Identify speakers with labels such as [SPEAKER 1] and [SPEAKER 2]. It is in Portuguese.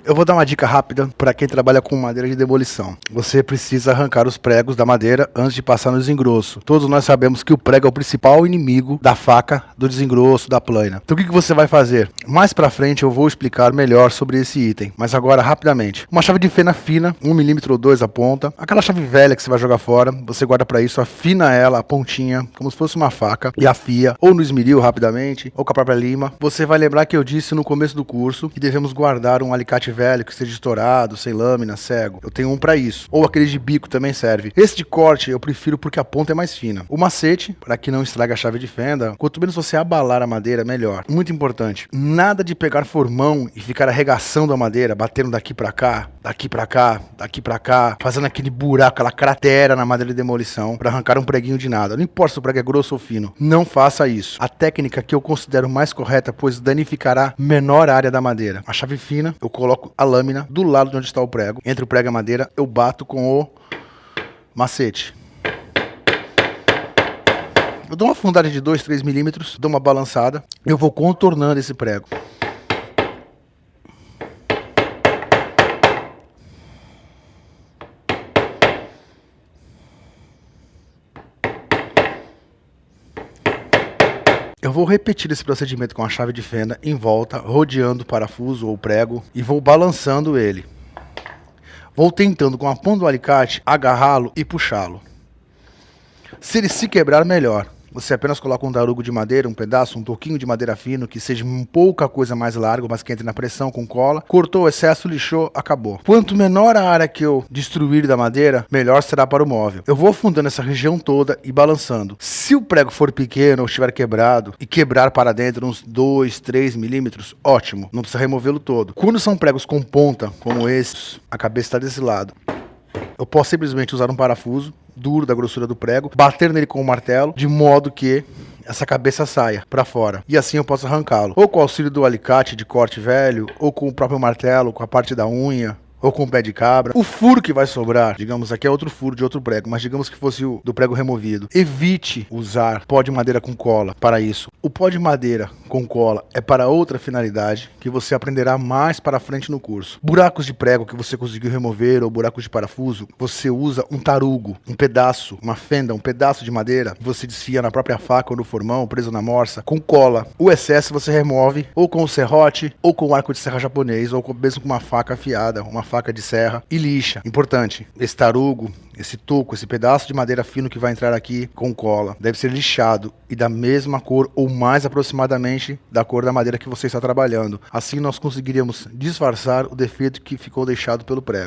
[SPEAKER 1] Eu vou dar uma dica rápida para quem trabalha com madeira de demolição. Você precisa arrancar os pregos da madeira antes de passar no desengrosso. Todos nós sabemos que o prego é o principal inimigo da faca, do desengrosso, da plana. Então o que você vai fazer? Mais para frente eu vou explicar melhor sobre esse item, mas agora rapidamente. Uma chave de fenda fina, 1 milímetro ou 2 a ponta. Aquela chave velha que você vai jogar fora, você guarda para isso, afina ela, a pontinha, como se fosse uma faca, e afia, ou no esmeril rapidamente, ou com a própria lima. Você vai lembrar que eu disse no começo do curso que devemos guardar um alicate velho que esteja estourado, sem lâmina, cego. Eu tenho um para isso. Ou aquele de bico também serve. Esse de corte eu prefiro porque a ponta é mais fina. O macete, para que não estrague a chave de fenda, quanto menos você abalar a madeira, melhor. Muito importante, nada de pegar formão e ficar arregaçando a madeira, batendo daqui para cá, daqui para cá, daqui para cá, fazendo aquele buraco, aquela cratera na madeira de demolição para arrancar um preguinho de nada. Não importa se o prego é grosso ou fino, não faça isso. A técnica que eu considero mais correta, pois danificará menor área da madeira. A chave fina, eu coloco a lâmina do lado de onde está o prego. Entre o prego e a madeira, eu bato com o macete. Eu dou uma afundada de 2, 3 milímetros, dou uma balançada, eu vou contornando esse prego. Eu vou repetir esse procedimento com a chave de fenda em volta, rodeando o parafuso ou prego e vou balançando ele. Vou tentando com a ponta do alicate agarrá-lo e puxá-lo. Se ele se quebrar, melhor. Você apenas coloca um tarugo de madeira, um pedaço, um toquinho de madeira fino, que seja pouca coisa mais largo, mas que entre na pressão com cola. Cortou o excesso, lixou, acabou. Quanto menor a área que eu destruir da madeira, melhor será para o móvel. Eu vou afundando essa região toda e balançando. Se o prego for pequeno ou estiver quebrado e quebrar para dentro uns 2, 3 milímetros, ótimo. Não precisa removê-lo todo. Quando são pregos com ponta, como esses, a cabeça está desse lado. Eu posso simplesmente usar um parafuso duro da grossura do prego, bater nele com o martelo, de modo que essa cabeça saia para fora. E assim eu posso arrancá-lo. Ou com o auxílio do alicate de corte velho, ou com o próprio martelo, com a parte da unha, ou com o pé de cabra. O furo que vai sobrar, digamos, aqui é outro furo de outro prego, mas digamos que fosse o do prego removido. Evite usar pó de madeira com cola para isso. O pó de madeira com cola é para outra finalidade que você aprenderá mais para frente no curso. Buracos de prego que você conseguiu remover ou buracos de parafuso, você usa um tarugo, um pedaço, uma fenda, um pedaço de madeira, você desfia na própria faca ou no formão, preso na morsa, com cola. O excesso você remove ou com o serrote, ou com o arco de serra japonês, ou mesmo com uma faca afiada, uma faca de serra, e lixa. Importante, esse tarugo, esse toco, esse pedaço de madeira fino que vai entrar aqui com cola, deve ser lixado e da mesma cor ou mais aproximadamente da cor da madeira que você está trabalhando. Assim nós conseguiríamos disfarçar o defeito que ficou deixado pelo prego.